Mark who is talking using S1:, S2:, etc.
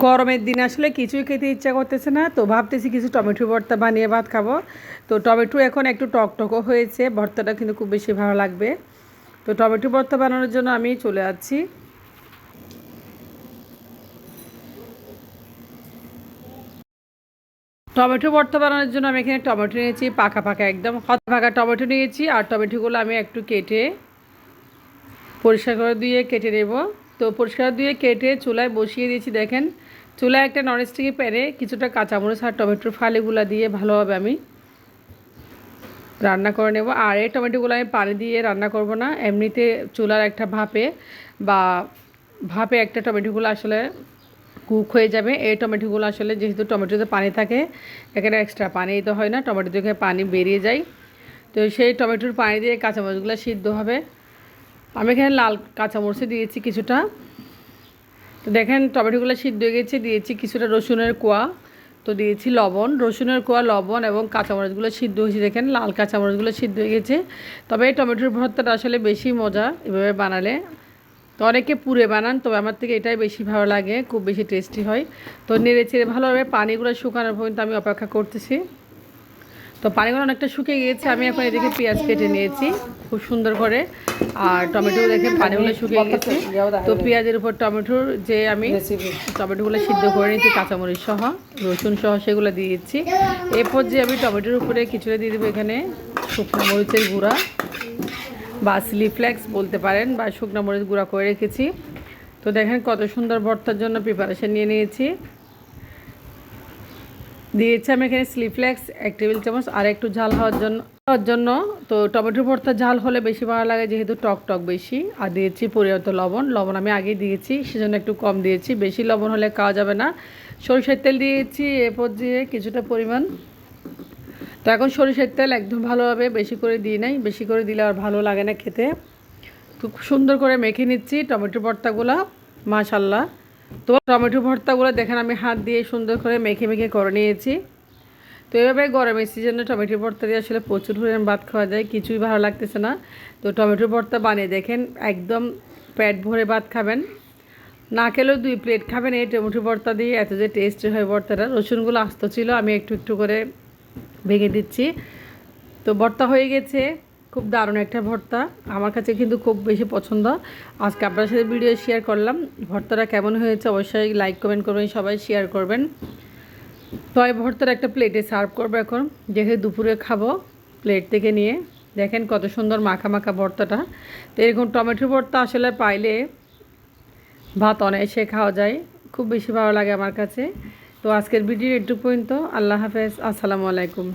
S1: গরমের দিনে আসলে কিছুই খেতে ইচ্ছা করতেছে না, তো ভাবতেছি কিছু টমেটো ভর্তা বানিয়ে ভাত খাবো। তো টমেটো এখন একটু টকটকও হয়েছে, ভর্তাটা কিন্তু খুব বেশি ভালো লাগবে। তো টমেটো ভর্তা বানানোর জন্য আমি চলে যাচ্ছি। টমেটো ভর্তা বানানোর জন্য আমি এখানে টমেটো নিয়েছি, পাকা পাকা একদম পাকা টমেটো নিয়েছি। আর টমেটোগুলো আমি একটু কেটে পরিষ্কার করে দিয়ে কেটে নেব। তো পরিষ্কার দিয়ে কেটে চুলায় বসিয়ে দিয়েছি। দেখেন, চুলায় একটা ননস্টিকি প্যানে কিছুটা কাঁচামরিচ আর টমেটোর ফালিগুলো দিয়ে ভালোভাবে আমি রান্না করে নেব। আর এই টমেটোগুলো আমি পানি দিয়ে রান্না করব না, এমনিতে চুলার একটা ভাপে একটা টমেটোগুলো আসলে কুক হয়ে যাবে। এই টমেটোগুলো আসলে যেহেতু টমেটোতে পানি থাকে, এখানে এক্সট্রা পানি দিতে হয় না, টমেটো থেকে পানি বেরিয়ে যায়। তো সেই টমেটোর পানি দিয়ে কাঁচামরিচগুলো সিদ্ধ হবে। আমি এখানে লাল কাঁচামরিচ দিয়েছি কিছুটা। তো দেখেন টমেটোগুলো সিদ্ধ হয়ে গেছে, দিয়েছি কিছুটা রসুনের কোয়া, তো দিয়েছি লবণ, রসুনের কোয়া, লবণ এবং কাঁচামরিচগুলো সিদ্ধ হয়েছে। দেখেন লাল কাঁচামরিচগুলো সিদ্ধ হয়ে গেছে। তবে এই টমেটোর ভর্তাটা আসলে বেশি মজা এভাবে বানালে। তো অনেকে পুড়ে বানান, তবে আমার থেকে এটাই বেশি ভালো লাগে, খুব বেশি টেস্টি হয়। তো নেড়ে চেড়ে ভালোভাবে পানিগুলো শুকানোর পর্যন্ত আমি অপেক্ষা করতেছি। তো পানিগুলো অনেকটা শুকিয়ে গিয়েছে। আমি এখন এদিকে পেঁয়াজ কেটে নিয়েছি খুব সুন্দর করে। আর টমেটো দেখে পানিগুলো শুকিয়ে গেছে। তো পেঁয়াজের উপর টমেটোর যে আমি টমেটোগুলো সিদ্ধ করে নিয়েছি কাঁচামরিচ সহ, রসুন সহ, সেগুলো দিয়েছি। এরপর যে আমি টমেটোর উপরে কিছুটা দিয়ে দেবো এখানে শুকনো মরিচের গুঁড়া বা চিলি ফ্লেক্স বলতে পারেন, বা শুকনো মরিচ গুঁড়া করে রেখেছি। তো দেখেন কত সুন্দর ভর্তার জন্য প্রিপারেশন নিয়ে নিয়েছি। দিয়েছি আমি এখানে চিলি ফ্লেক্স 1 টেবিল চামচ, আর একটু ঝাল হওয়ার জন্য। তো টমেটো ভর্তা ঝাল হলে বেশি ভালো লাগে, যেহেতু টক টক বেশি। আর দিয়েছি পরিমাণ লবণ আমি আগে দিয়েছি, সেজন্য একটু কম দিয়েছি, বেশি লবণ হলে খাওয়া যাবে না। সরিষার তেল দিয়েছি এরপর দিয়ে কিছুটা পরিমাণ। তো এখন সরিষার তেল একদম ভালোভাবে বেশি করে দিই নাই, বেশি করে দিলে আর ভালো লাগে না খেতে। খুব সুন্দর করে মেখে নিচ্ছি টমেটো ভর্তাগুলো, মাশাল্লাহ। তো টমেটো ভর্তাগুলো দেখেন আমি হাত দিয়ে সুন্দর করে মেখে মেখে করে নিয়েছি। তো এভাবে গরমের সিজনে টমেটো ভর্তা দিয়ে আসলে প্রচুর পরিমাণ ভাত খাওয়া যায়, কিছুই ভালো লাগতেছে না। তো টমেটো ভর্তা বানিয়ে দেখেন, একদম পেট ভরে ভাত খাবেন, না খেলেও 2 প্লেট খাবেন এই টমেটো ভর্তা দিয়ে। এত যে টেস্টি হয় ভর্তাটা। রসুনগুলো আস্ত ছিল, আমি একটু একটু করে ভেঙে দিচ্ছি। তো ভর্তা হয়ে গেছে, খুব দারুণ একটা ভর্তা, আমার কাছে কিন্তু খুব বেশি পছন্দ। আজকে আপনার সাথে ভিডিও শেয়ার করলাম। ভর্তাটা কেমন হয়েছে অবশ্যই লাইক কমেন্ট করবেন, সবাই শেয়ার করবেন। তো এই ভর্তার একটা প্লেটে সার্ভ করবো এখন, যেহেতু দুপুরে খাবো। প্লেট থেকে নিয়ে দেখেন কত সুন্দর মাখা মাখা ভর্তাটা। তো এরকম টমেটো ভর্তা আসলে পাইলে ভাত অনায়াসে খাওয়া যায়, খুব বেশি ভালো লাগে আমার কাছে। তো আজকের ভিডিও একটু পর্যন্ত। আল্লাহ হাফেজ, আসসালামু আলাইকুম।